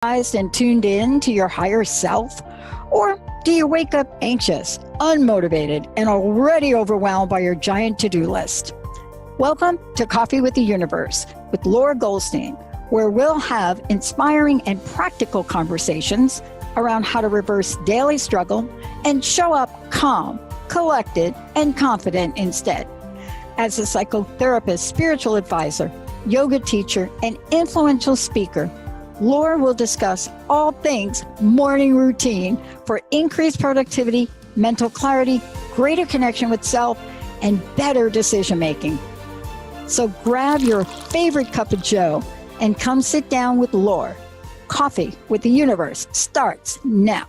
And tuned in to your higher self? Or do you wake up anxious, unmotivated, and already overwhelmed by your giant to-do list? Welcome to Coffee with the Universe with Lore Goldstein, where we'll have inspiring and practical conversations around how to reverse daily struggle and show up calm, collected, and confident instead. As a psychotherapist, spiritual advisor, yoga teacher, and influential speaker, Lore will discuss all things morning routine for increased productivity, mental clarity, greater connection with self, and better decision making. So grab your favorite cup of joe and come sit down with Lore. Coffee with the Universe starts now.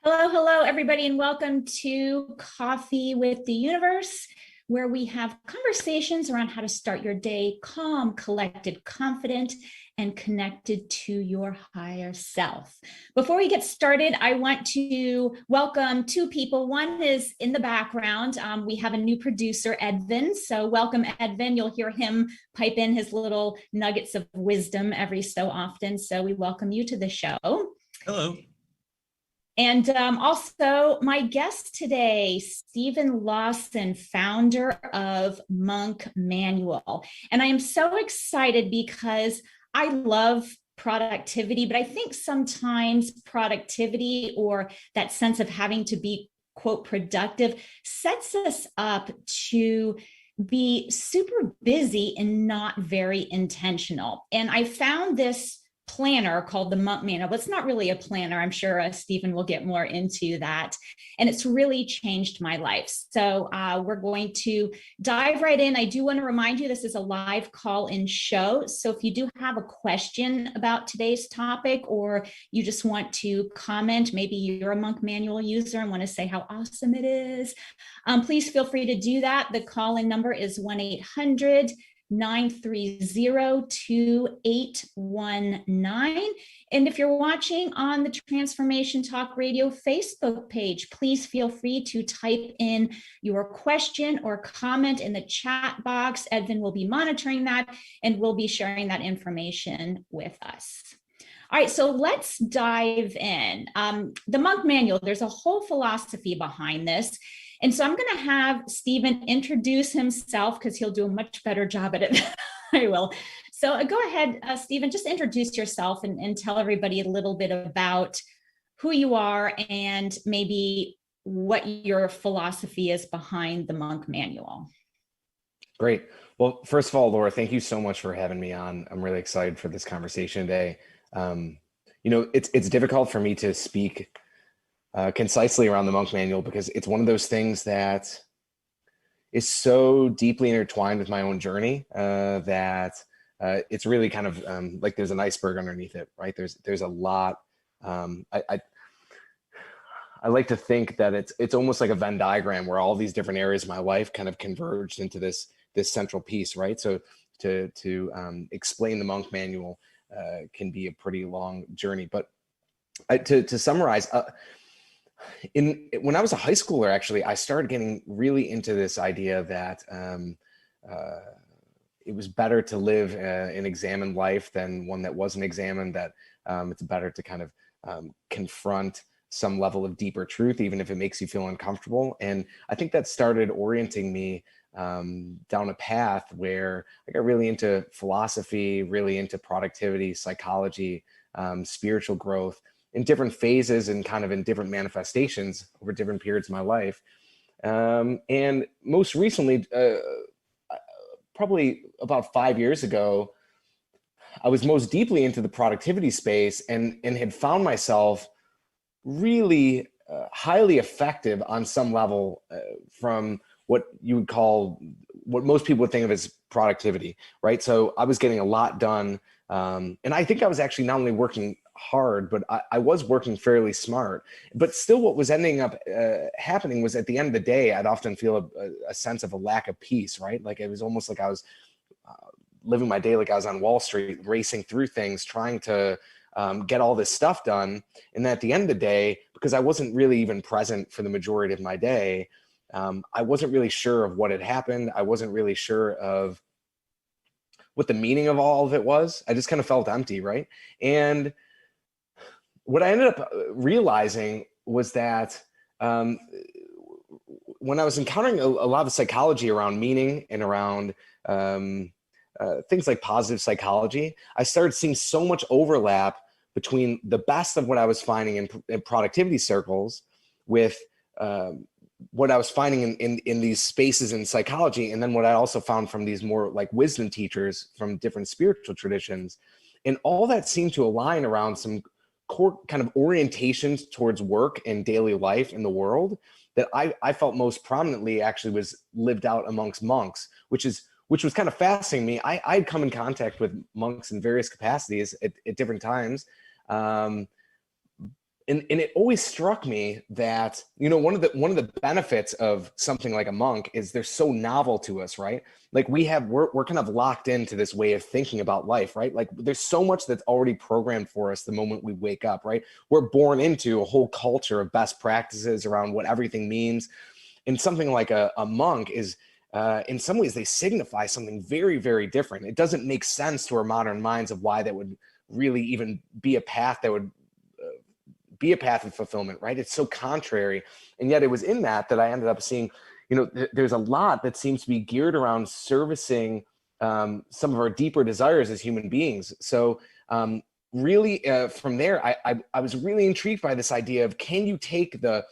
Hello, everybody, and welcome to Coffee with the Universe, where we have conversations around how to start your day calm, collected, confident, and connected to your higher self. Before we get started, I want to welcome two people. One is in the background. We have a new producer, Edvin. So welcome, Edvin. You'll hear him pipe in his little nuggets of wisdom every so often. So we welcome you to the show. Hello. And also my guest today, Steven Lawson, founder of Monk Manual. And I am so excited because I love productivity, but I think sometimes productivity or that sense of having to be, quote, productive sets us up to be super busy and not very intentional. And I found this planner called the Monk Manual, but it's not really a planner. I'm sure Steven will get more into that. And it's really changed my life. So we're going to dive right in. I do want to remind you, this is a live call-in show. So if you do have a question about today's topic, or you just want to comment, maybe you're a Monk Manual user and want to say how awesome it is, please feel free to do that. The call-in number is 1-800-930-2819. And if you're watching on the Transformation Talk Radio Facebook page, please feel free to type in your question or comment in the chat box. Edvin will be monitoring that and will be sharing that information with us. All right, so let's dive in. The Monk Manual, there's a whole philosophy behind this. And so I'm going to have Steven introduce himself because he'll do a much better job at it than I will. So go ahead, Steven, just introduce yourself and tell everybody a little bit about who you are and maybe what your philosophy is behind the Monk Manual. Great. Well, first of all, Laura, thank you so much for having me on. I'm really excited for this conversation today. It's difficult for me to speak concisely around the Monk Manual because it's one of those things that is so deeply intertwined with my own journey that it's really kind of like there's an iceberg underneath it, right? There's a lot. I like to think that it's almost like a Venn diagram where all these different areas of my life kind of converged into this central piece, right? So to explain the Monk Manual can be a pretty long journey, but to summarize. When I was a high schooler, actually, I started getting really into this idea that it was better to live an examined life than one that wasn't examined, that it's better to kind of confront some level of deeper truth, even if it makes you feel uncomfortable. And I think that started orienting me down a path where I got really into philosophy, really into productivity, psychology, spiritual growth, in different phases and kind of in different manifestations over different periods of my life. And most recently, probably about 5 years ago, I was most deeply into the productivity space and had found myself really highly effective on some level from what you would call, what most people would think of as productivity, right? So I was getting a lot done. And I think I was actually not only working hard, but I was working fairly smart. But still what was ending up happening was at the end of the day, I'd often feel a sense of a lack of peace, right? Like it was almost like I was living my day like I was on Wall Street, racing through things, trying to get all this stuff done. And then at the end of the day, because I wasn't really even present for the majority of my day, I wasn't really sure of what had happened. I wasn't really sure of what the meaning of all of it was. I just kind of felt empty, right? And what I ended up realizing was that when I was encountering a lot of psychology around meaning and around things like positive psychology, I started seeing so much overlap between the best of what I was finding in productivity circles with what I was finding in these spaces in psychology, and then what I also found from these more like wisdom teachers from different spiritual traditions. And all that seemed to align around some core kind of orientations towards work and daily life in the world that I felt most prominently actually was lived out amongst monks, which was kind of fascinating to me. I'd come in contact with monks in various capacities at different times. And it always struck me that, one of the benefits of something like a monk is they're so novel to us, right? Like we're kind of locked into this way of thinking about life, right? Like there's so much that's already programmed for us the moment we wake up, right? We're born into a whole culture of best practices around what everything means. And something like a monk is, in some ways, they signify something very, very different. It doesn't make sense to our modern minds of why that would really even be a path that would be a path of fulfillment, right? It's so contrary. And yet it was in that I ended up seeing, there's a lot that seems to be geared around servicing some of our deeper desires as human beings. So really from there, I was really intrigued by this idea of, can you take I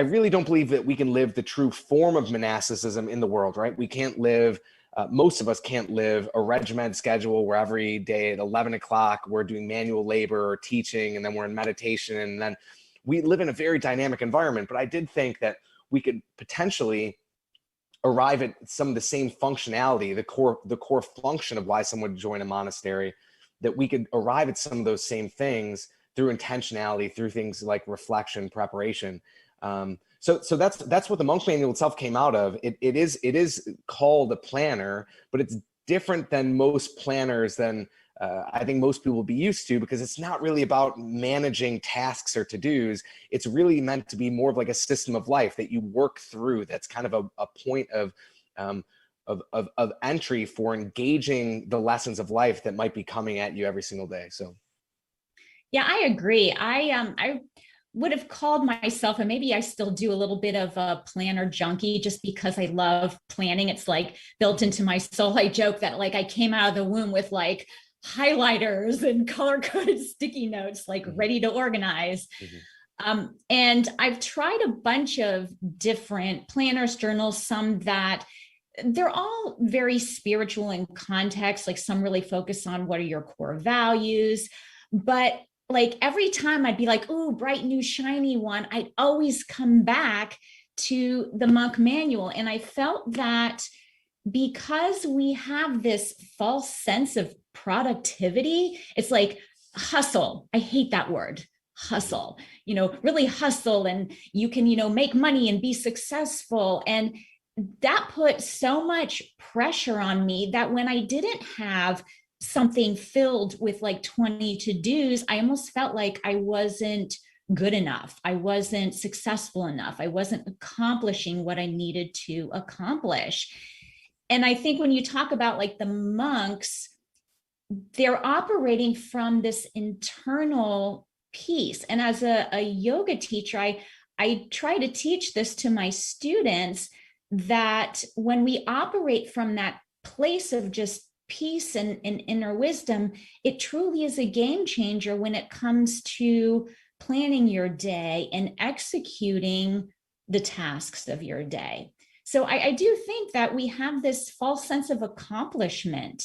really don't believe that we can live the true form of monasticism in the world, right? We can't live, most of us can't live a regimented schedule where every day at 11 o'clock, we're doing manual labor or teaching, and then we're in meditation. And then we live in a very dynamic environment. But I did think that we could potentially arrive at some of the same functionality, the core function of why someone would join a monastery, that we could arrive at some of those same things through intentionality, through things like reflection, preparation. So that's what the monk manual itself came out of. It is called a planner, but it's different than most planners than I think most people will be used to, because it's not really about managing tasks or to-dos. It's really meant to be more of like a system of life that you work through. That's kind of a point of entry for engaging the lessons of life that might be coming at you every single day. So. Yeah, I agree. I would have called myself, and maybe I still do, a little bit of a planner junkie, just because I love planning. It's like built into my soul. I joke that like I came out of the womb with like highlighters and color-coded sticky notes, like ready to organize. And I've tried a bunch of different planners, journals, some that they're all very spiritual in context. Like some really focus on what are your core values, but like every time I'd be like, oh, bright new shiny one, I'd always come back to the monk manual. And I felt that because we have this false sense of productivity, it's like hustle. I hate that word, hustle, really hustle, and you can, make money and be successful. And that put so much pressure on me that when I didn't have something filled with like 20 to-dos, I almost felt like I wasn't good enough. I wasn't successful enough. I wasn't accomplishing what I needed to accomplish. And I think when you talk about like the monks, they're operating from this internal piece. And as a yoga teacher, I try to teach this to my students, that when we operate from that place of just peace and inner wisdom, it truly is a game changer when it comes to planning your day and executing the tasks of your day. So I do think that we have this false sense of accomplishment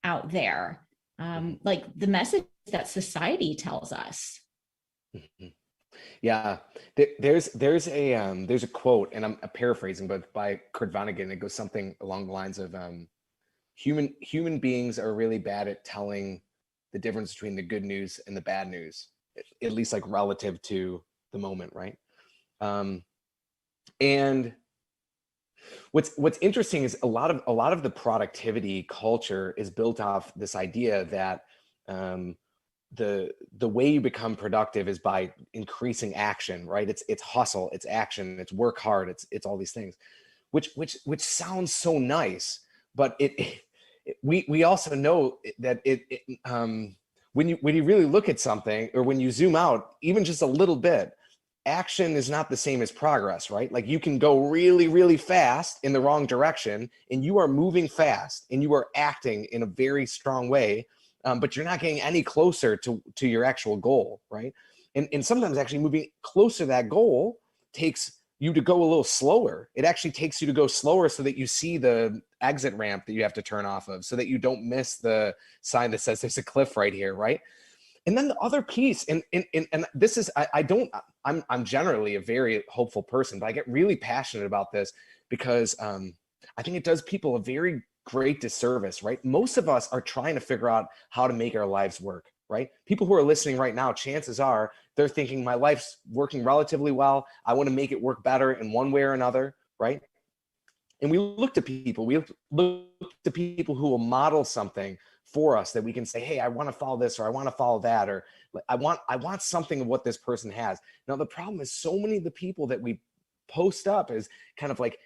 out there, like the message that society tells us. Yeah, there's a quote, and I'm paraphrasing, but by Kurt Vonnegut. It goes something along the lines of, human beings are really bad at telling the difference between the good news and the bad news, at least like relative to the moment, right? And what's interesting is a lot of the productivity culture is built off this idea that the way you become productive is by increasing action, right? It's hustle, it's action, it's work hard, it's all these things, which sounds so nice. but we also know that when you really look at something, or when you zoom out even just a little bit, action is not the same as progress, right? Like you can go really, really fast in the wrong direction, and you are moving fast and you are acting in a very strong way, but you're not getting any closer to your actual goal, right? And sometimes actually moving closer to that goal takes you to go a little slower. It actually takes you to go slower so that you see the exit ramp that you have to turn off of, so that you don't miss the sign that says there's a cliff right here, right? And then the other piece, and this is, I'm generally a very hopeful person, but I get really passionate about this because I think it does people a very great disservice, right? Most of us are trying to figure out how to make our lives work, right? People who are listening right now, chances are they're thinking, my life's working relatively well. I want to make it work better in one way or another, right? And we look to people who will model something for us that we can say, hey, I want to follow this, or I want to follow that, or I want something of what this person has. Now, the problem is so many of the people that we post up as kind of like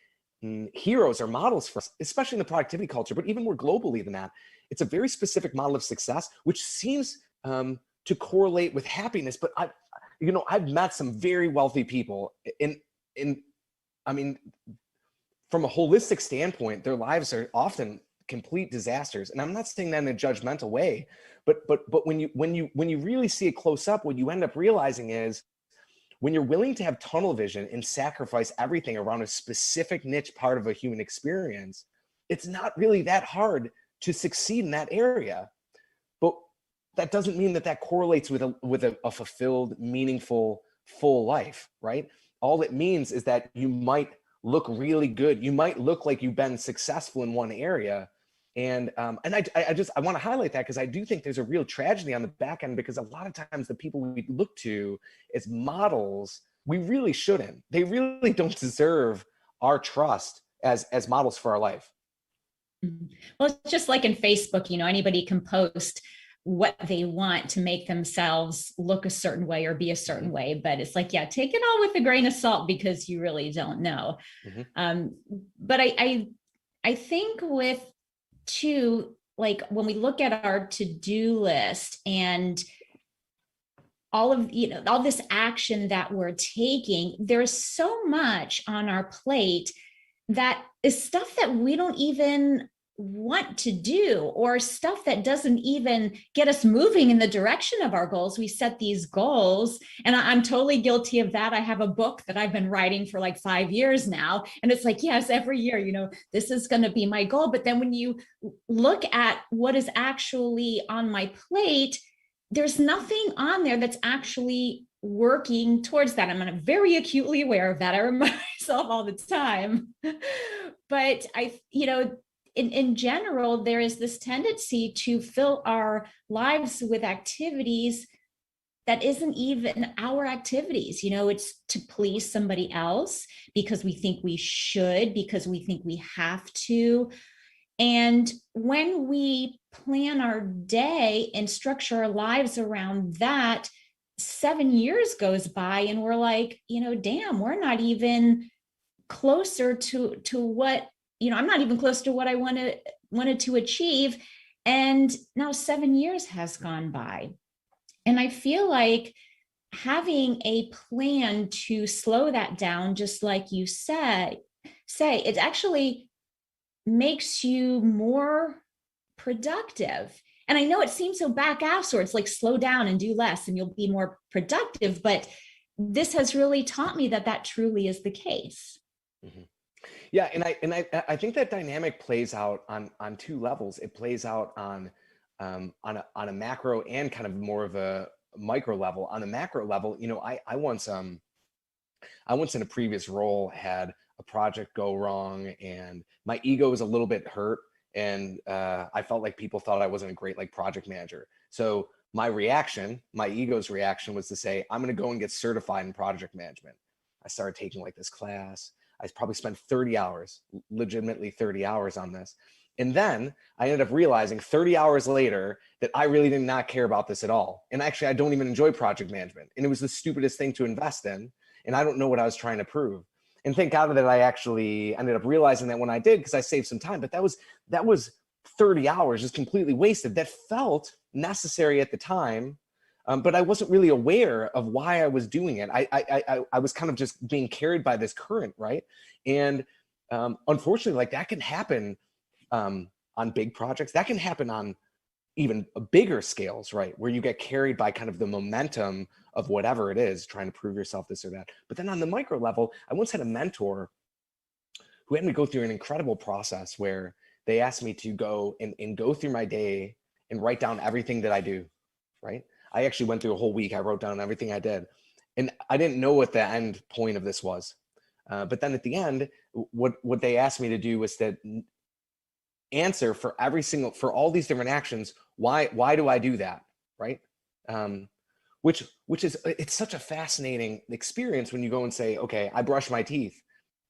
heroes or models for us, especially in the productivity culture, but even more globally than that, it's a very specific model of success, which seems to correlate with happiness. But I've met some very wealthy people, I mean, from a holistic standpoint, their lives are often complete disasters. And I'm not saying that in a judgmental way, but when you really see it close up, what you end up realizing is, when you're willing to have tunnel vision and sacrifice everything around a specific niche part of a human experience, it's not really that hard to succeed in that area. But that doesn't mean that correlates with a fulfilled, meaningful, full life, right? All it means is that you might look really good. You might look like you've been successful in one area. And I want to highlight that, because I do think there's a real tragedy on the back end, because a lot of times the people we look to as models, we really shouldn't. They really don't deserve our trust as models for our life. Well, it's just like in Facebook, anybody can post what they want to make themselves look a certain way or be a certain way. But it's like, yeah, take it all with a grain of salt, because you really don't know. Mm-hmm. But I think with too, like when we look at our to-do list and all of, all this action that we're taking, there's so much on our plate that is stuff that we don't even want to do, or stuff that doesn't even get us moving in the direction of our goals. We set these goals, and I'm totally guilty of that. I have a book that I've been writing for like 5 years now, and it's like, yes, every year, this is going to be my goal. But then when you look at what is actually on my plate, there's nothing on there that's actually working towards that. I'm very acutely aware of that. I remind myself all the time. But in general, there is this tendency to fill our lives with activities that isn't even our activities. It's to please somebody else because we think we should, because we think we have to. And when we plan our day and structure our lives around that, 7 years goes by and we're like, damn, we're not even closer to what, I'm not even close to what I wanted to achieve. And now 7 years has gone by. And I feel like having a plan to slow that down, just like you say, it actually makes you more productive. And I know it seems so back-ass, or it's like slow down and do less and you'll be more productive. But this has really taught me that truly is the case. Mm-hmm. Yeah, and I think that dynamic plays out on two levels. It plays out on a macro and kind of more of a micro level. On the macro level, I once in a previous role had a project go wrong, and my ego was a little bit hurt, and I felt like people thought I wasn't a great project manager. So my ego's reaction was to say, I'm going to go and get certified in project management. I started taking this class. I probably spent 30 hours, legitimately 30 hours on this. And then I ended up realizing 30 hours later that I really did not care about this at all. And actually, I don't even enjoy project management. And it was the stupidest thing to invest in. And I don't know what I was trying to prove. And thank God that I actually ended up realizing that when I did, because I saved some time. But that was 30 hours just completely wasted. That felt necessary at the time, but I wasn't really aware of why I was doing it. I was kind of just being carried by this current, right? And unfortunately, like that can happen on big projects. That can happen on even bigger scales, right? Where you get carried by kind of the momentum of whatever it is, trying to prove yourself, this or that. But then on the micro level, I once had a mentor who had me go through an incredible process where they asked me to go and go through my day and write down everything that I do, right? I actually went through a whole week. I wrote down everything I did. And I didn't know what the end point of this was. But then at the end, what they asked me to do was to answer for for all these different actions, why do I do that, right? Which is, it's such a fascinating experience when you go and say, okay, I brush my teeth.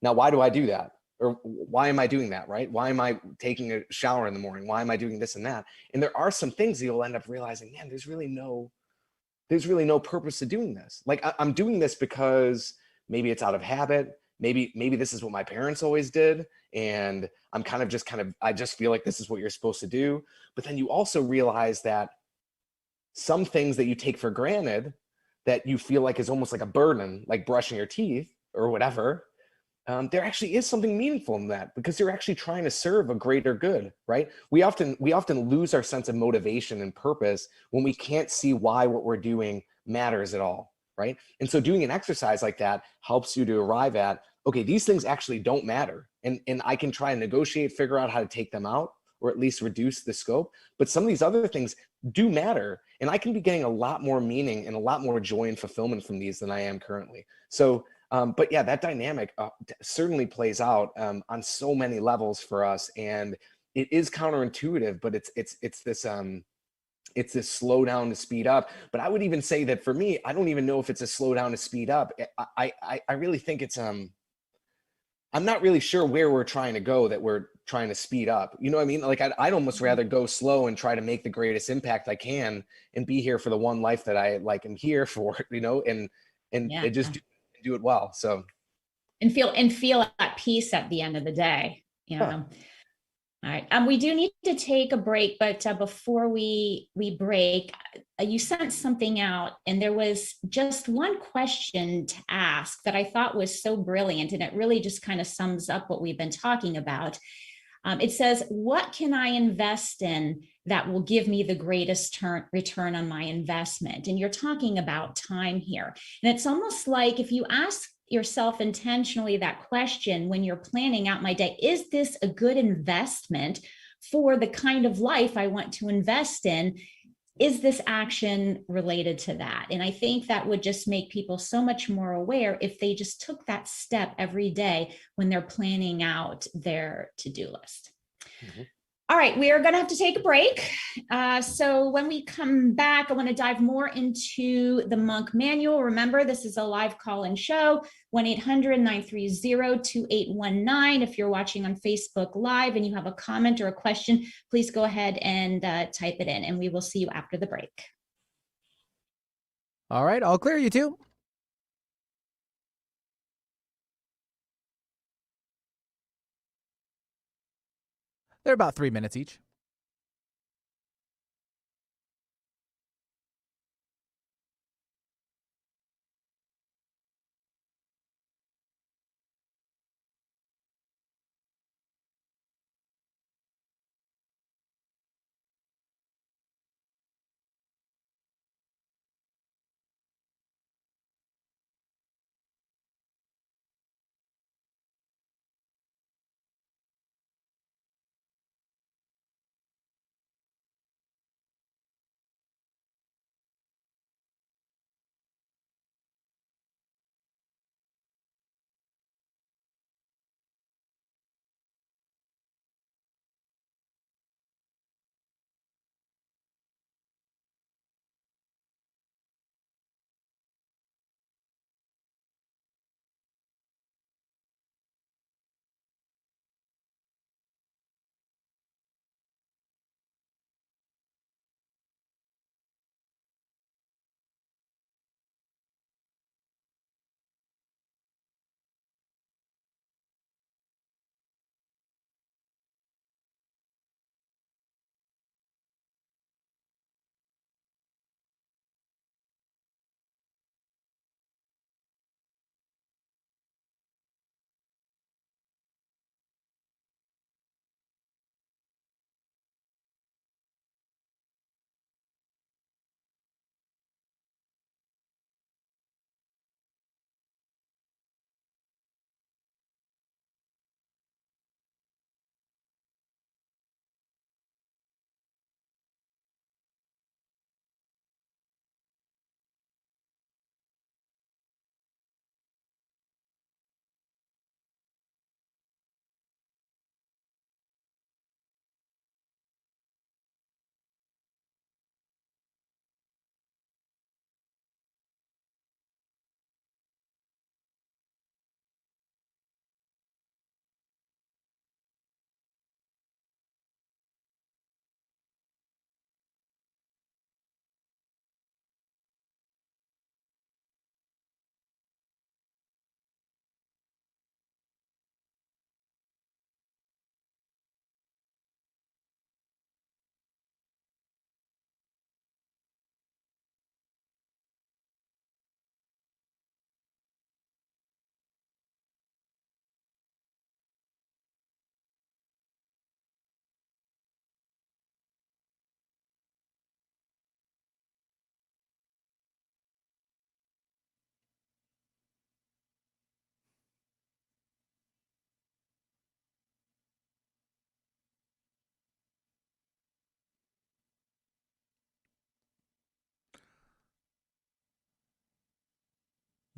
Now, why do I do that? Or why am I doing that, right? Why am I taking a shower in the morning? Why am I doing this and that? And there are some things that you'll end up realizing, man, there's really no purpose to doing this. Like I'm doing this because maybe it's out of habit. Maybe this is what my parents always did. And I'm I just feel like this is what you're supposed to do. But then you also realize that some things that you take for granted that you feel like is almost like a burden, like brushing your teeth or whatever, there actually is something meaningful in that, because you're actually trying to serve a greater good, right? We often lose our sense of motivation and purpose when we can't see why what we're doing matters at all, right? And so doing an exercise like that helps you to arrive at, okay, these things actually don't matter. And I can try and negotiate, figure out how to take them out, or at least reduce the scope. But some of these other things do matter. And I can be getting a lot more meaning and a lot more joy and fulfillment from these than I am currently. So, but yeah, that dynamic certainly plays out on so many levels for us. And it is counterintuitive, but it's this slow down to speed up. But I would even say that for me, I don't even know if it's a slow down to speed up. I really think it's I'm not really sure where we're trying to go, that we're trying to speed up. You know what I mean? Like I'd almost rather go slow and try to make the greatest impact I can and be here for the one life that I like am here for, you know, and Yeah. just do it well. So And feel at peace at the end of the day. You know. All right. We do need to take a break, but before we break, you sent something out, and there was just one question to ask that I thought was so brilliant, and it really just kind of sums up what we've been talking about. It says, "What can I invest in that will give me the greatest return on my investment?" And you're talking about time here, and it's almost like if you ask yourself intentionally that question when you're planning out my day, is this a good investment for the kind of life I want to invest in? Is this action related to that? And I think that would just make people so much more aware if they just took that step every day when they're planning out their to-do list. Mm-hmm. All right, we are going to have to take a break. So when we come back, I want to dive more into the Monk Manual. Remember, this is a live call-in show, 1-800-930-2819. If you're watching on Facebook Live and you have a comment or a question, please go ahead and type it in, and we will see you after the break. All right, all clear, you two. They're about 3 minutes each.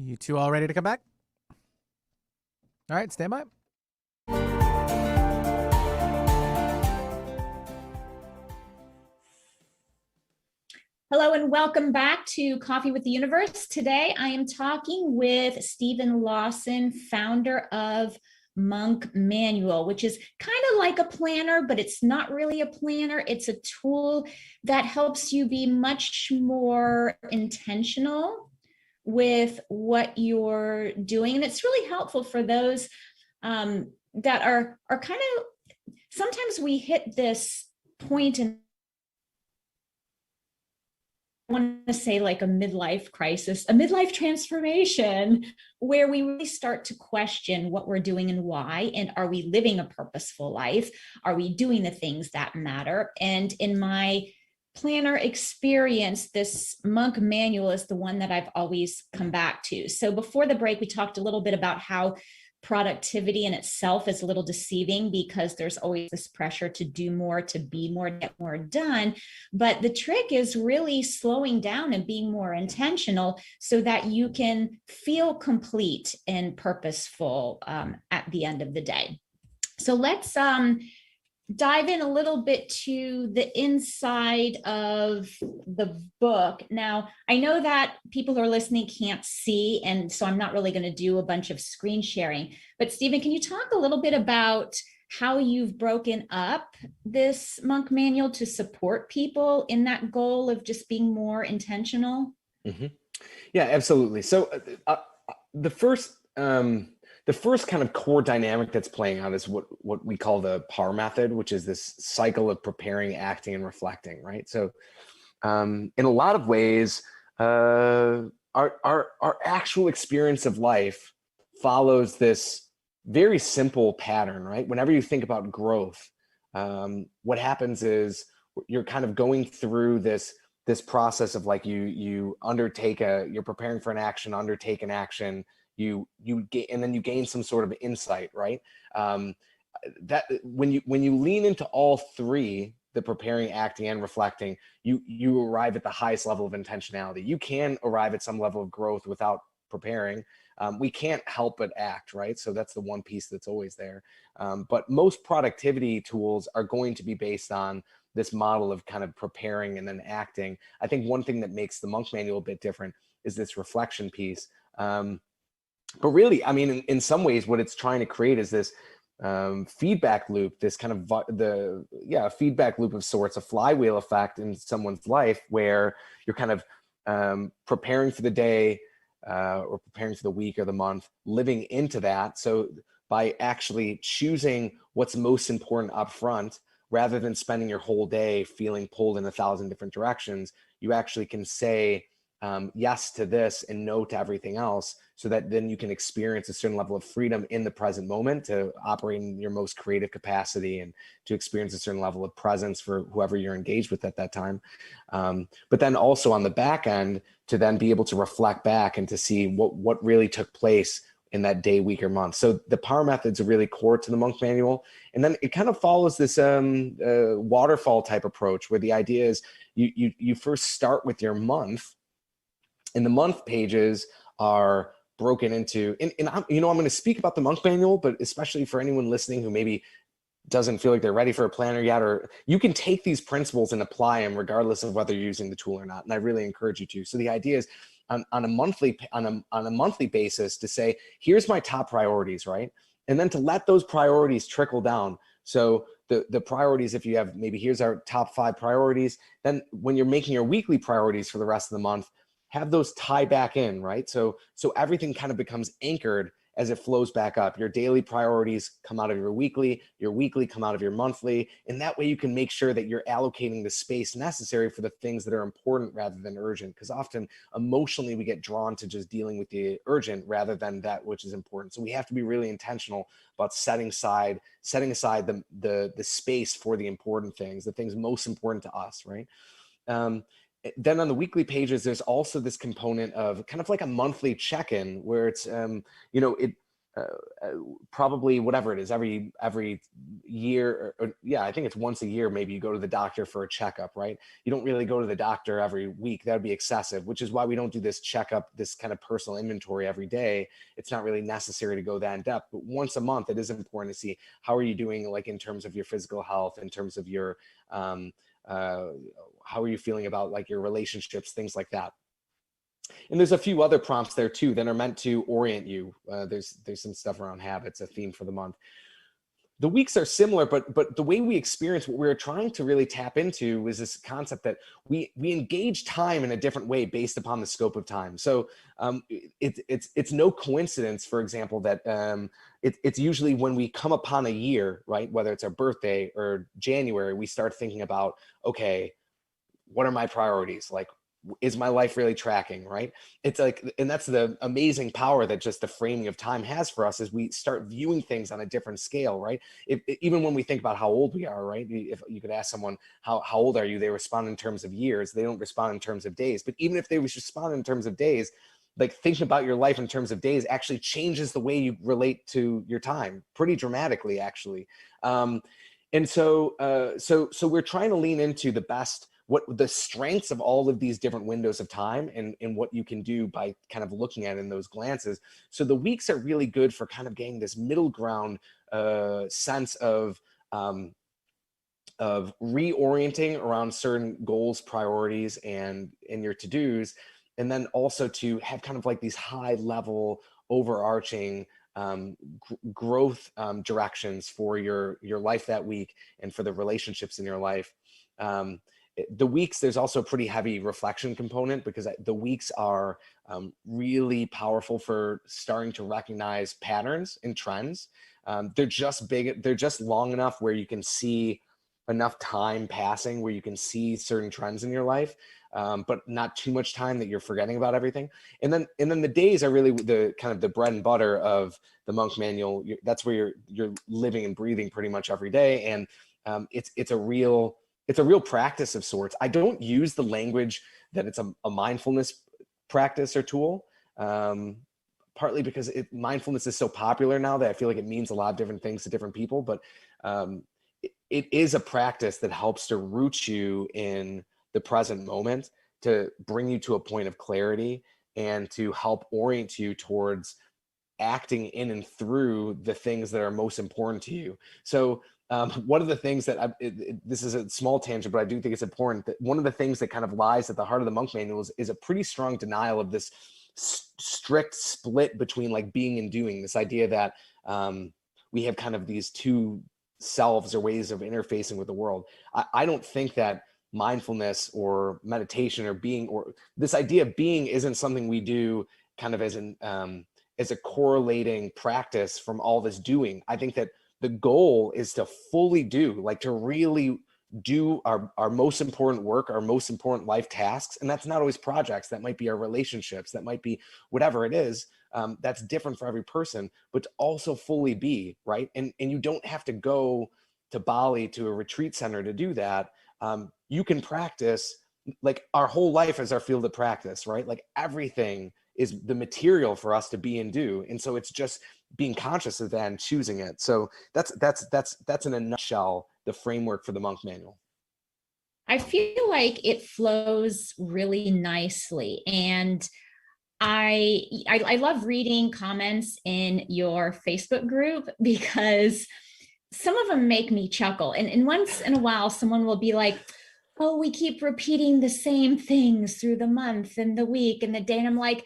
You two all ready to come back? All right, stand by. Hello and welcome back to Coffee with the Universe. Today I am talking with Steven Lawson, founder of Monk Manual, which is kind of like a planner, but it's not really a planner. It's a tool that helps you be much more intentional with what you're doing. And it's really helpful for those that are kind of, sometimes we hit this point in, I want to say like a midlife crisis, a midlife transformation, where we really start to question what we're doing and why, and are we living a purposeful life? Are we doing the things that matter? And in my planner experience, this Monk Manual is the one that I've always come back to. So before the break, we talked a little bit about how productivity in itself is a little deceiving because there's always this pressure to do more, to be more, get more done. But the trick is really slowing down and being more intentional so that you can feel complete and purposeful at the end of the day. So let's dive in a little bit to the inside of the book. Now, I know that people who are listening can't see, and so I'm not really going to do a bunch of screen sharing. But Steven, can you talk a little bit about how you've broken up this Monk Manual to support people in that goal of just being more intentional? Mm-hmm. Yeah, absolutely. So the first kind of core dynamic that's playing out is what we call the PAR method, which is this cycle of preparing, acting, and reflecting, right? So in a lot of ways, our actual experience of life follows this very simple pattern, right? Whenever you think about growth, what happens is you're kind of going through this process of like you're preparing for an action, undertake an action, you get, and then you gain some sort of insight, right? That when you lean into all three, the preparing, acting, and reflecting, you arrive at the highest level of intentionality. You can arrive at some level of growth without preparing. We can't help but act, right? So that's the one piece that's always there. But most productivity tools are going to be based on this model of kind of preparing and then acting. I think one thing that makes the Monk Manual a bit different is this reflection piece. But really, I mean, in some ways, what it's trying to create is this feedback loop, this kind of feedback loop of sorts, a flywheel effect in someone's life where you're kind of preparing for the day or preparing for the week or the month, living into that. So by actually choosing what's most important up front, rather than spending your whole day feeling pulled in 1,000 different directions, you actually can say yes to this and no to everything else, so that then you can experience a certain level of freedom in the present moment to operate in your most creative capacity and to experience a certain level of presence for whoever you're engaged with at that time. But then also on the back end, to then be able to reflect back and to see what really took place in that day, week, or month. So the POWER methods are really core to the Monk Manual. And then it kind of follows this waterfall type approach, where the idea is you first start with your month, and the month pages are broken into, and I'm going to speak about the Monk Manual, but especially for anyone listening who maybe doesn't feel like they're ready for a planner yet, or you can take these principles and apply them regardless of whether you're using the tool or not. And I really encourage you to. So the idea is on a monthly basis to say, here's my top priorities, right? And then to let those priorities trickle down. So the priorities, if you have, maybe here's our top 5 priorities, then when you're making your weekly priorities for the rest of the month, have those tie back in, right? So everything kind of becomes anchored as it flows back up. Your daily priorities come out of your weekly come out of your monthly, and that way you can make sure that you're allocating the space necessary for the things that are important rather than urgent, because often emotionally we get drawn to just dealing with the urgent rather than that which is important. So we have to be really intentional about setting aside the space for the important things, the things most important to us, right? Then on the weekly pages, there's also this component of kind of like a monthly check-in where it's, probably whatever it is, every year, or yeah, I think it's once a year, maybe you go to the doctor for a checkup, right? You don't really go to the doctor every week. That would be excessive, which is why we don't do this checkup, this kind of personal inventory every day. It's not really necessary to go that in depth, but once a month, it is important to see how are you doing, like in terms of your physical health, in terms of your, how are you feeling about like your relationships, things like that. And there's a few other prompts there too that are meant to orient you. There's some stuff around habits, a theme for the month. The weeks are similar, but the way we experience what we're trying to really tap into is this concept that we engage time in a different way based upon the scope of time. So it's no coincidence, for example, that it's usually when we come upon a year, right? Whether it's our birthday or January, we start thinking about, okay, what are my priorities? Like, is my life really tracking, right? It's like, and that's the amazing power that just the framing of time has for us, is we start viewing things on a different scale, right? Even when we think about how old we are, right? If you could ask someone, how old are you? They respond in terms of years. They don't respond in terms of days. But even if they respond in terms of days, like thinking about your life in terms of days actually changes the way you relate to your time pretty dramatically, actually. And so we're trying to lean into the best, what the strengths of all of these different windows of time, and what you can do by kind of looking at it in those glances. So the weeks are really good for kind of getting this middle ground sense of reorienting around certain goals, priorities, and your to-dos. And then also to have kind of like these high level overarching growth directions for your life that week, and for the relationships in your life. The weeks, there's also a pretty heavy reflection component, because the weeks are really powerful for starting to recognize patterns and trends. They're just long enough where you can see enough time passing where you can see certain trends in your life, but not too much time that you're forgetting about everything. And then the days are really the kind of the bread and butter of the Monk Manual. That's where you're living and breathing pretty much every day, and it's a real practice of sorts. I don't use the language that it's a mindfulness practice or tool, partly because mindfulness is so popular now that I feel like it means a lot of different things to different people. But it is a practice that helps to root you in the present moment, to bring you to a point of clarity, and to help orient you towards acting in and through the things that are most important to you. So one of the things that this is a small tangent, but I do think it's important, that one of the things that kind of lies at the heart of the Monk Manual is a pretty strong denial of this strict split between like being and doing. This idea that we have kind of these two selves or ways of interfacing with the world. I don't think that mindfulness or meditation or being, or this idea of being, isn't something we do kind of as a correlating practice from all this doing. I think that the goal is to fully do, like to really do our most important work, our most important life tasks. And that's not always projects. That might be our relationships. That might be whatever it is. That's different for every person, but to also fully be, right? And you don't have to go to Bali, to a retreat center to do that. You can practice, like our whole life is our field of practice, right? Like everything is the material for us to be and do. And so it's just being conscious of that and choosing it. So that's in a nutshell the framework for the Monk Manual. I feel like it flows really nicely. And I love reading comments in your Facebook group, because some of them make me chuckle. And once in a while, someone will be like, oh, we keep repeating the same things through the month and the week and the day. And I'm like,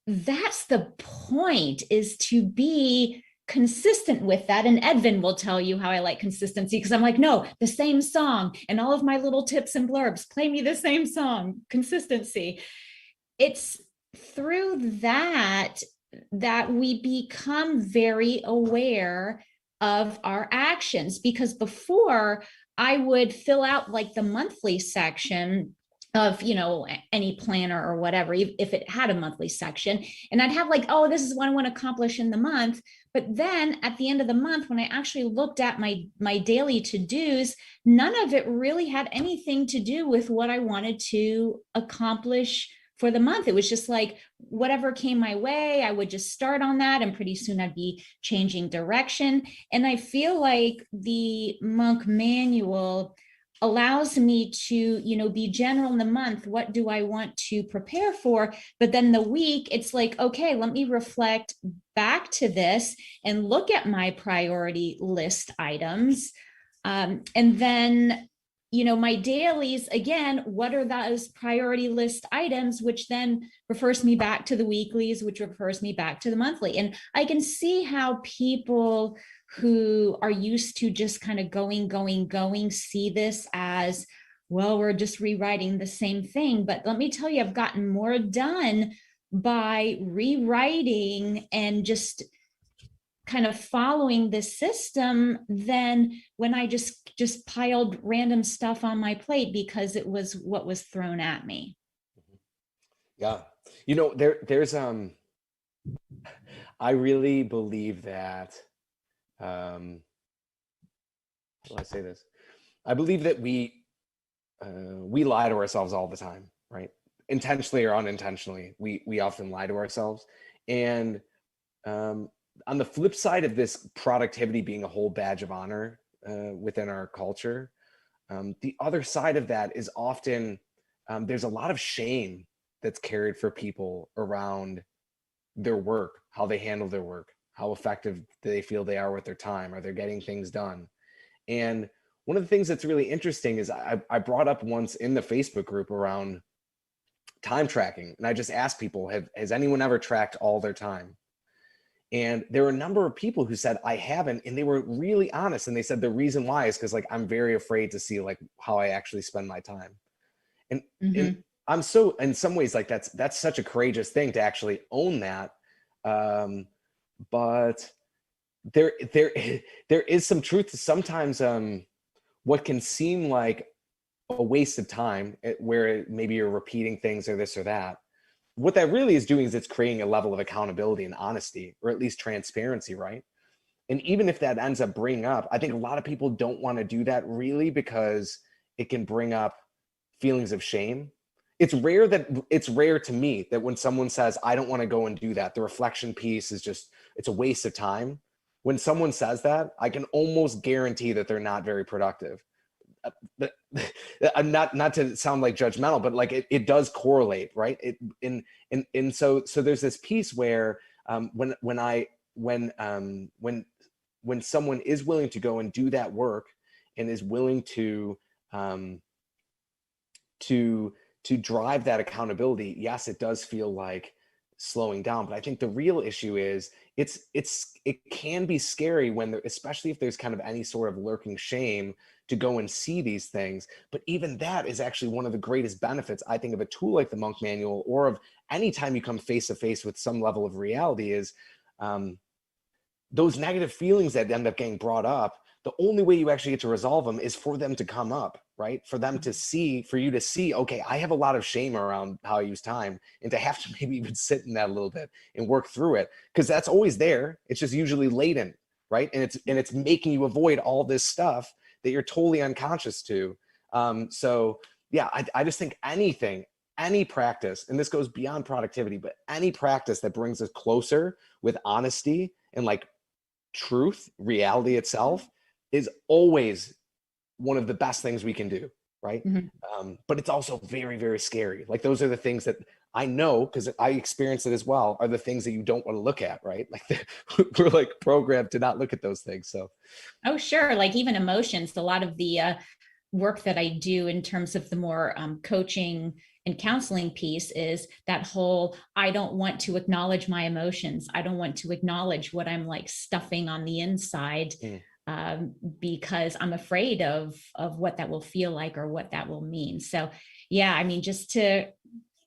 that's the point, is to be consistent with that. And Edvin will tell you how I like consistency, because I'm like, no, the same song, and all of my little tips and blurbs, play me the same song, consistency. It's through that we become very aware of our actions, because before I would fill out like the monthly section of, any planner or whatever, if it had a monthly section, and I'd have like, oh, this is what I want to accomplish in the month. But then at the end of the month, when I actually looked at my daily to-dos, none of it really had anything to do with what I wanted to accomplish for the month. It was just like whatever came my way, I would just start on that, and pretty soon I'd be changing direction. And I feel like the monk manual allows me to, be general in the month. What do I want to prepare for? But then the week, it's like, okay, let me reflect back to this and look at my priority list items. And then, my dailies, again, what are those priority list items, which then refers me back to the weeklies, which refers me back to the monthly. And I can see how people who are used to just kind of going, see this as, well, we're just rewriting the same thing. But let me tell you, I've gotten more done by rewriting and just kind of following this system than when I just piled random stuff on my plate because it was what was thrown at me. Yeah. There's I really believe that how do I say this? I believe that we lie to ourselves all the time, right? Intentionally or unintentionally, we often lie to ourselves. And on the flip side of this productivity being a whole badge of honor within our culture, the other side of that is often there's a lot of shame that's carried for people around their work, how they handle their work, how effective they feel they are with their time, are they getting things done. And one of the things that's really interesting is I brought up once in the Facebook group around time tracking, and I just asked people, has anyone ever tracked all their time? And there were a number of people who said, I haven't, and they were really honest. And they said the reason why is because, like, I'm very afraid to see like how I actually spend my time. And I'm so, in some ways, like that's such a courageous thing to actually own that. But there is some truth to sometimes what can seem like a waste of time, where maybe you're repeating things or this or that. What that really is doing is it's creating a level of accountability and honesty, or at least transparency, right? And even if that ends up bringing up, I think a lot of people don't want to do that really because it can bring up feelings of shame. It's rare to me that when someone says, I don't want to go and do that, the reflection piece is just, it's a waste of time. When someone says that, I can almost guarantee that they're not very productive. I'm not to sound like judgmental, but like it does correlate, right? So there's this piece where when someone is willing to go and do that work and is willing to drive that accountability, yes, it does feel like slowing down. But I think the real issue is it can be scary when especially if there's kind of any sort of lurking shame to go and see these things. But even that is actually one of the greatest benefits, I think, of a tool like the Monk Manual, or of any time you come face to face with some level of reality, is those negative feelings that end up getting brought up. The only way you actually get to resolve them is for them to come up, right? For them to see, for you to see, okay, I have a lot of shame around how I use time, and to have to maybe even sit in that a little bit and work through it, because that's always there. It's just usually latent, right? And it's making you avoid all this stuff that you're totally unconscious to. So yeah, I just think any practice, and this goes beyond productivity, but any practice that brings us closer with honesty and like truth, reality itself, is always one of the best things we can do, right? But it's also very, very scary. Like, those are the things that I know, because I experience it as well, are the things that you don't want to look at, right? Like we're like programmed to not look at those things. So, oh, sure. Like even emotions, a lot of the work that I do in terms of the more coaching and counseling piece is that whole, I don't want to acknowledge my emotions. I don't want to acknowledge what I'm like stuffing on the inside. Because I'm afraid of what that will feel like or what that will mean. So yeah, I mean, just to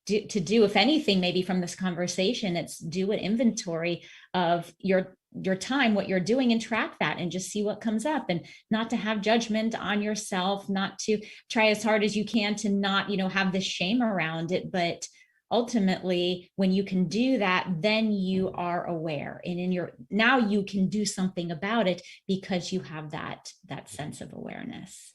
do, if anything, maybe from this conversation, it's do an inventory of your time, what you're doing, and track that and just see what comes up, and not to have judgment on yourself, not to try as hard as you can to not, have this shame around it. But ultimately, when you can do that, then you are aware, and now you can do something about it because you have that sense of awareness.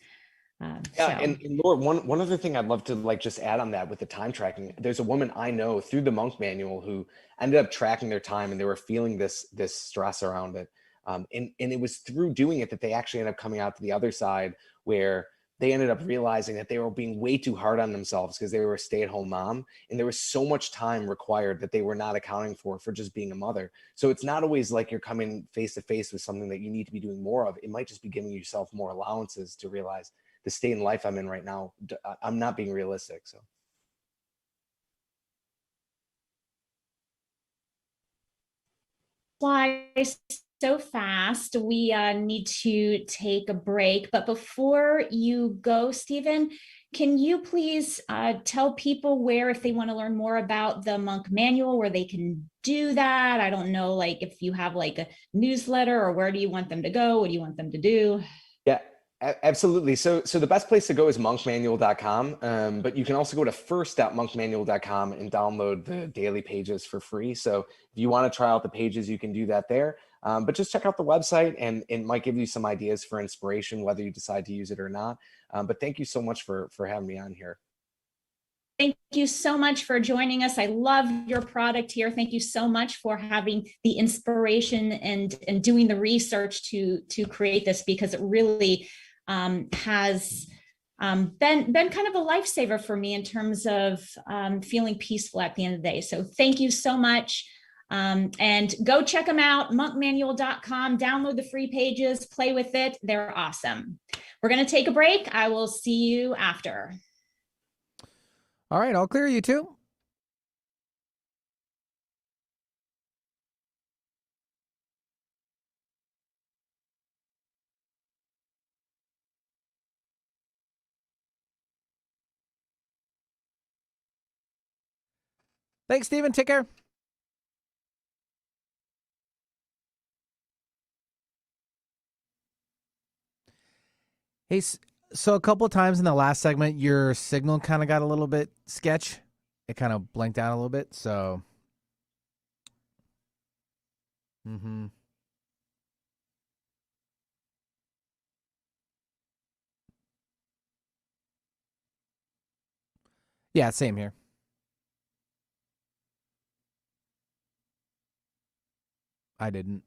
Yeah, and Lord, one other thing I'd love to like just add on that with the time tracking. There's a woman I know through the Monk Manual who ended up tracking their time, and they were feeling this stress around it. And it was through doing it that they actually ended up coming out to the other side, where they ended up realizing that they were being way too hard on themselves because they were a stay-at-home mom, and there was so much time required that they were not accounting for just being a mother. So it's not always like you're coming face to face with something that you need to be doing more of. It might just be giving yourself more allowances to realize the state in life I'm in right now, I'm not being realistic. So. Fly so fast. We need to take a break. But before you go, Steven, can you please tell people where, if they want to learn more about the Monk Manual, where they can do that? I don't know, like if you have like a newsletter, or where do you want them to go? What do you want them to do? Yeah, absolutely. So the best place to go is monkmanual.com, but you can also go to first.monkmanual.com and download the daily pages for free. So if you want to try out the pages, you can do that there. But just check out the website, and it might give you some ideas for inspiration, whether you decide to use it or not. But thank you so much for having me on here. Thank you so much for joining us. I love your product here. Thank you so much for having the inspiration and doing the research to create this, because it really has been kind of a lifesaver for me in terms of feeling peaceful at the end of the day. So thank you so much. And go check them out, monkmanual.com, download the free pages, play with it. They're awesome. We're going to take a break. I will see you after. All right, I'll clear you two. Thanks, Steven. Take care. Hey, so a couple of times in the last segment, your signal kind of got a little bit sketch. It kind of blanked out a little bit, so. Yeah, same here. I didn't.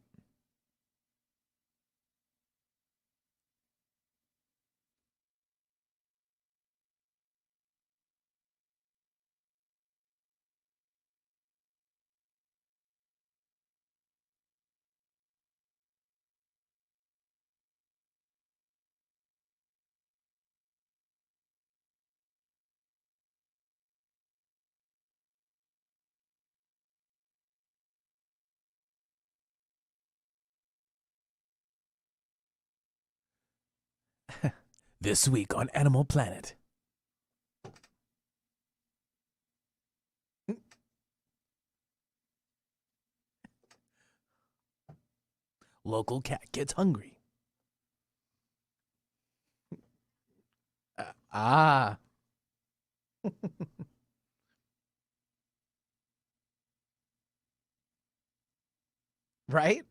This week on Animal Planet. Local cat gets hungry. Ah. Right?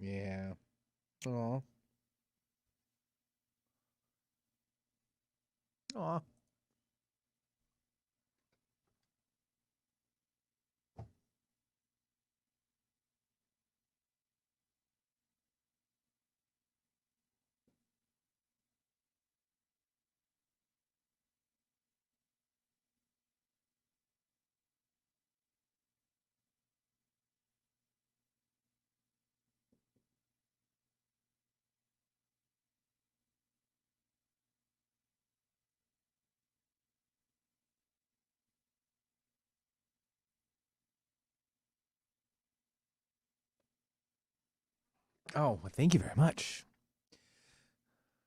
Yeah. Aw. Aw. Oh, well, thank you very much.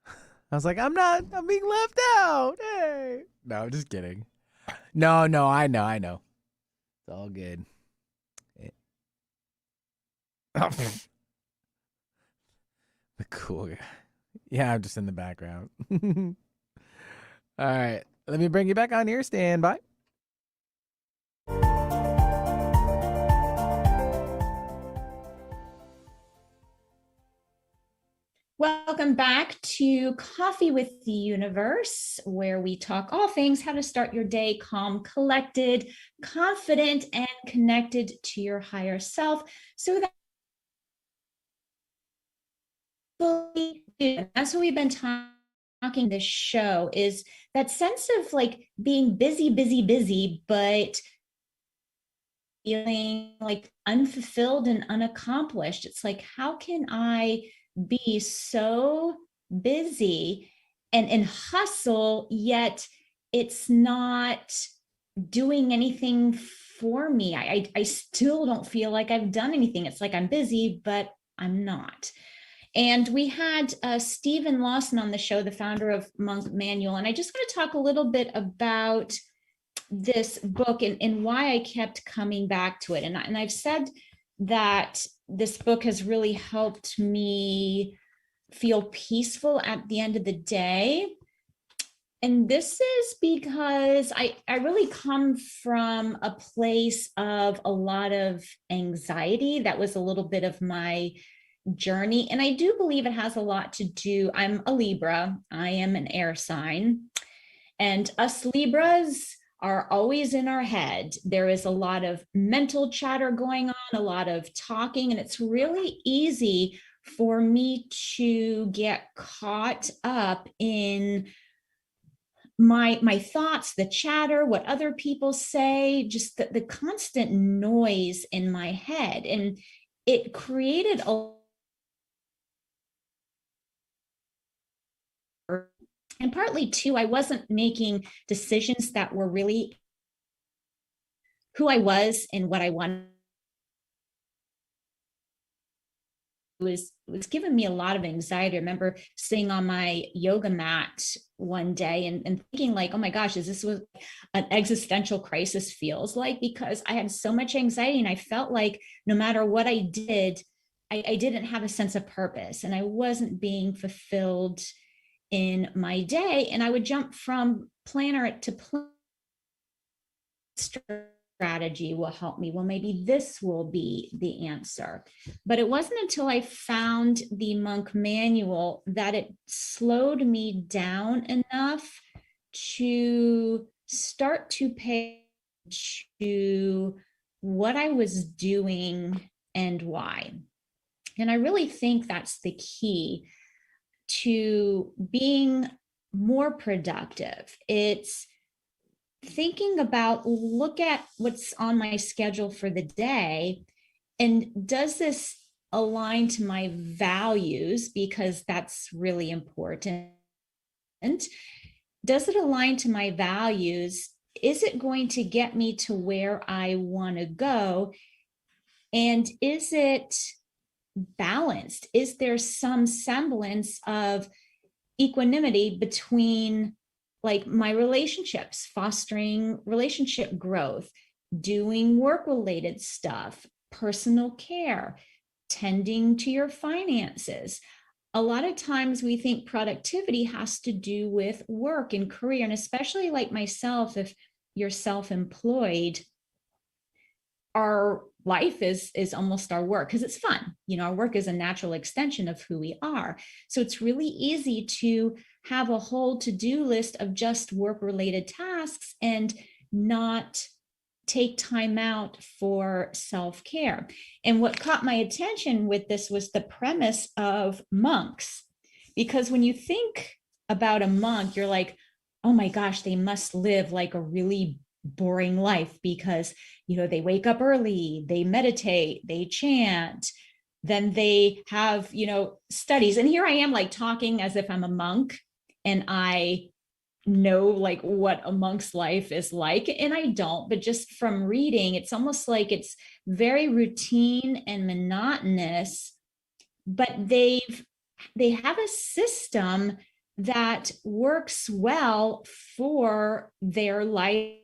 I was like, I'm being left out. Hey. No, I'm just kidding. No, I know. It's all good. The cool guy. Yeah, I'm just in the background. All right. Let me bring you back on here. Stand by. Welcome back to Coffee with the Universe, where we talk all things how to start your day calm, collected, confident, and connected to your higher self. So that's what we've been talking this show, is that sense of like being busy, but feeling like unfulfilled and unaccomplished. It's like, how can I be so busy and hustle, yet it's not doing anything for me? I still don't feel like I've done anything. It's like I'm busy, but I'm not. And we had Steven Lawson on the show, the founder of Monk Manual. And I just want to talk a little bit about this book and why I kept coming back to it. And I've said that this book has really helped me feel peaceful at the end of the day. And this is because I really come from a place of a lot of anxiety. That was a little bit of my journey. And I do believe it has a lot to do. I'm a Libra. I am an air sign. And us Libras are always in our head. There is a lot of mental chatter going on, a lot of talking, and it's really easy for me to get caught up in my thoughts, the chatter, what other people say, just the constant noise in my head. And it created and partly too, I wasn't making decisions that were really who I was and what I wanted. It was giving me a lot of anxiety. I remember sitting on my yoga mat one day and thinking like, oh my gosh, is this what an existential crisis feels like? Because I had so much anxiety and I felt like no matter what I did, I didn't have a sense of purpose and I wasn't being fulfilled in my day. And I would jump from planner to planner. Strategy will help me. Well, maybe this will be the answer. But it wasn't until I found the Monk Manual that it slowed me down enough to start to pay attention to what I was doing and why. And I really think that's the key to being more productive. It's thinking about, look at what's on my schedule for the day, and does this align to my values? Because that's really important. Does it align to my values? Is it going to get me to where I want to go? And is it balanced? Is there some semblance of equanimity between like my relationships, fostering relationship growth, doing work-related stuff, personal care, tending to your finances? A lot of times we think productivity has to do with work and career, and especially like myself, if you're self-employed, our life is almost our work because it's fun. You know, our work is a natural extension of who we are. So it's really easy to have a whole to-do list of just work-related tasks and not take time out for self-care. And what caught my attention with this was the premise of monks. Because when you think about a monk, you're like, oh my gosh, they must live like a really boring life because, you know, they wake up early, they meditate, they chant, then they have, you know, studies. And here I am like talking as if I'm a monk and I know like what a monk's life is like, and I don't, but just from reading, it's almost like it's very routine and monotonous, but they have a system that works well for their life.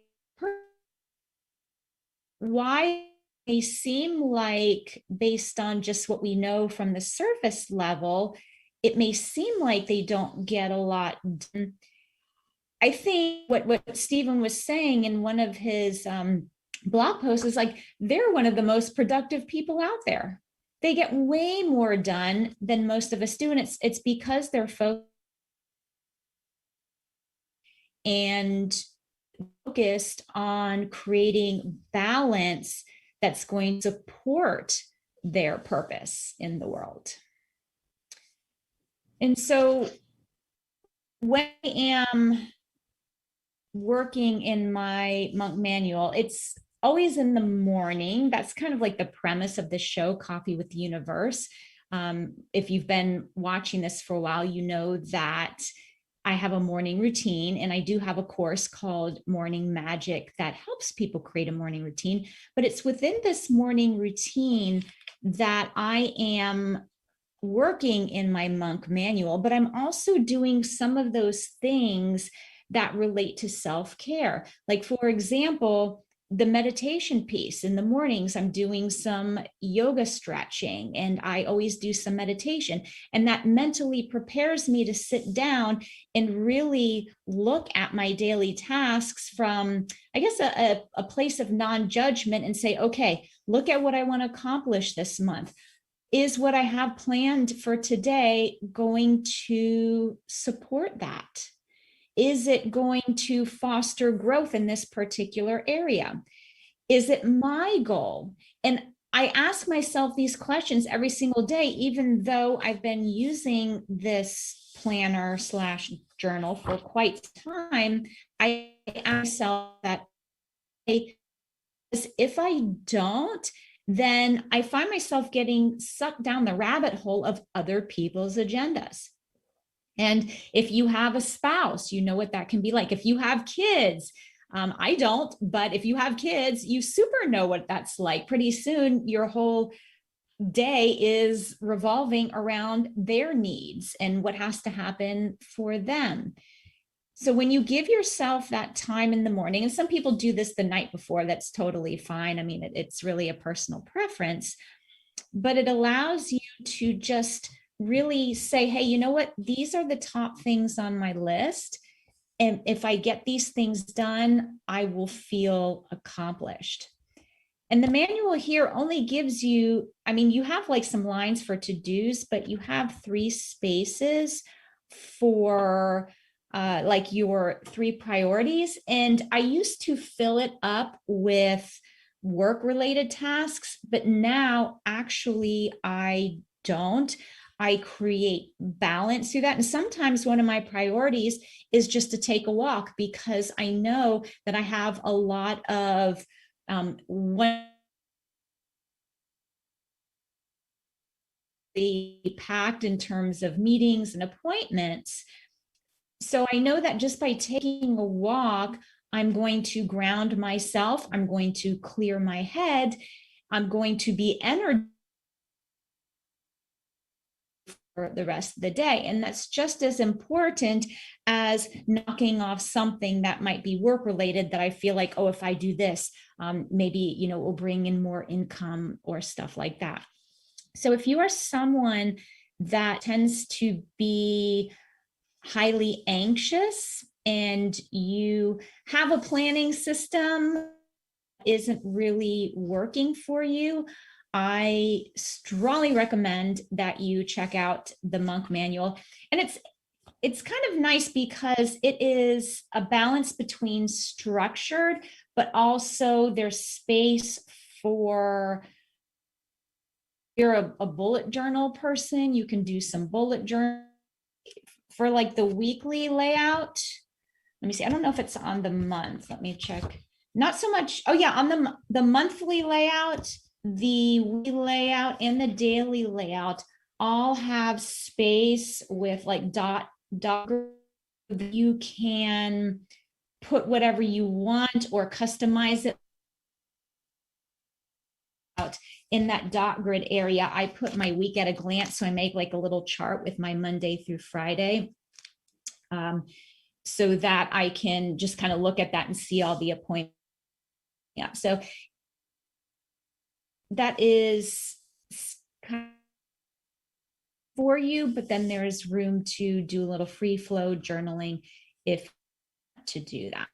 Why they seem like, based on just what we know from the surface level, it may seem like they don't get a lot done. I think what Steven was saying in one of his blog posts is like, they're one of the most productive people out there. They get way more done than most of us do. And it's because they're focused on creating balance that's going to support their purpose in the world. And so when I am working in my monk manual, it's always in the morning. That's kind of like the premise of the show, Coffee with the Universe. If you've been watching this for a while, you know that I have a morning routine, and I do have a course called Morning Magic that helps people create a morning routine. But it's within this morning routine that I am working in my monk manual, but I'm also doing some of those things that relate to self-care. Like, for example, the meditation piece in the mornings, I'm doing some yoga stretching, and I always do some meditation. And that mentally prepares me to sit down and really look at my daily tasks from, I guess, a place of non-judgment, and say, okay, look at what I want to accomplish this month. Is what I have planned for today going to support that? Is it going to foster growth in this particular area? Is it my goal? And I ask myself these questions every single day, even though I've been using this planner / journal for quite some time. I ask myself that if I don't, then I find myself getting sucked down the rabbit hole of other people's agendas. And if you have a spouse, you know what that can be like. If you have kids, I don't, but if you have kids, you super know what that's like. Pretty soon, your whole day is revolving around their needs and what has to happen for them. So when you give yourself that time in the morning, and some people do this the night before, that's totally fine. I mean, it's really a personal preference, but it allows you to just really say, hey, you know what? These are the top things on my list. And if I get these things done, I will feel accomplished. And the manual here only gives you, I mean, you have like some lines for to-dos, but you have 3 spaces for like your 3 priorities. And I used to fill it up with work-related tasks, but now actually I don't. I create balance through that. And sometimes one of my priorities is just to take a walk, because I know that I have a lot of packed in terms of meetings and appointments. So I know that just by taking a walk, I'm going to ground myself. I'm going to clear my head. I'm going to be energized for the rest of the day. And that's just as important as knocking off something that might be work related that I feel like, oh, if I do this, maybe, you know, it will bring in more income or stuff like that. So if you are someone that tends to be highly anxious and you have a planning system isn't really working for you, I strongly recommend that you check out the Monk Manual. And it's kind of nice because it is a balance between structured, but also there's space for, if you're a bullet journal person, you can do some bullet journal. For like the weekly layout, let me see. I don't know if it's on the month. Let me check. Not so much. Oh yeah, on the monthly layout, the weekly layout, and the daily layout all have space with like dot. You can put whatever you want or customize it out in that dot grid area. I put my week at a glance, so I make like a little chart with my Monday through Friday, so that I can just kind of look at that and see all the appointments. Yeah, so that is kind of for you, but then there is room to do a little free flow journaling if to do that.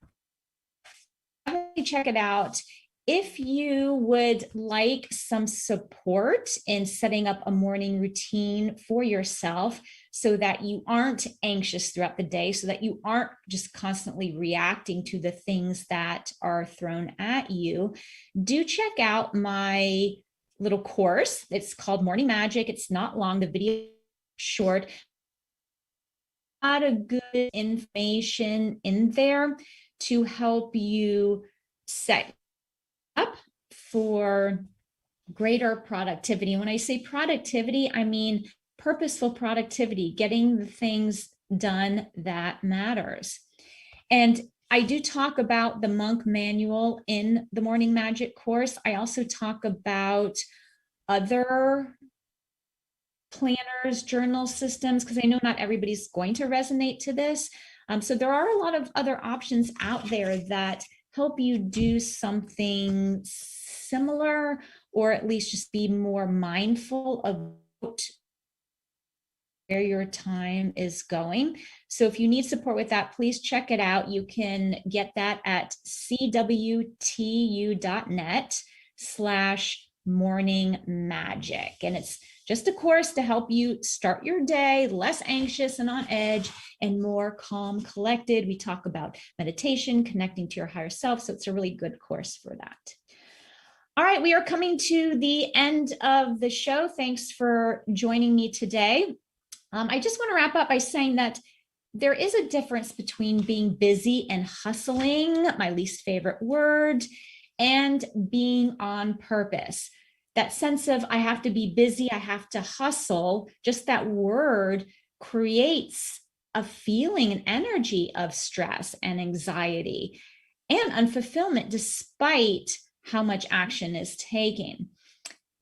Definitely check it out. If you would like some support in setting up a morning routine for yourself so that you aren't anxious throughout the day, so that you aren't just constantly reacting to the things that are thrown at you, do check out my little course. It's called Morning Magic. It's not long. The video is short. A lot of good information in there to help you set up for greater productivity. And when I say productivity, I mean purposeful productivity, getting the things done that matters. And I do talk about the Monk Manual in the Morning Magic course. I also talk about other planners, journal systems, because I know not everybody's going to resonate to this. So there are a lot of other options out there that help you do something similar, or at least just be more mindful of where your time is going. So if you need support with that, please check it out. You can get that at cwtu.net/morning magic. And it's just a course to help you start your day less anxious and on edge and more calm, collected. We talk about meditation, connecting to your higher self. So it's a really good course for that. All right, we are coming to the end of the show. Thanks for joining me today. I just want to wrap up by saying that there is a difference between being busy and hustling, my least favorite word, and being on purpose. That sense of I have to be busy, I have to hustle, just that word creates a feeling and energy of stress and anxiety and unfulfillment despite how much action is taken.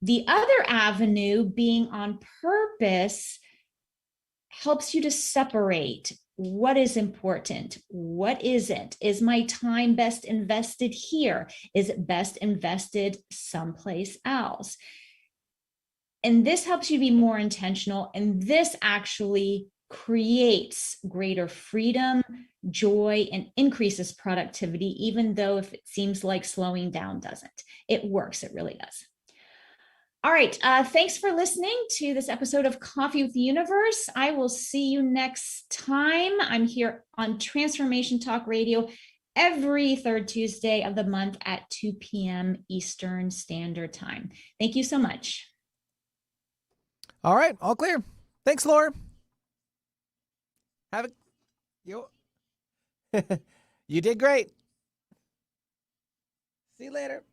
The other avenue, being on purpose, helps you to separate what is important, what isn't. Is my time best invested here? Is it best invested someplace else? And this helps you be more intentional, and this actually creates greater freedom, joy, and increases productivity, even though if it seems like slowing down doesn't. It works, it really does. All right, thanks for listening to this episode of Coffee with the Universe. I will see you next time. I'm here on Transformation Talk Radio every third Tuesday of the month at 2 p.m. Eastern Standard Time. Thank you so much. All right, all clear. Thanks, Lore. Have a you did great. See you later.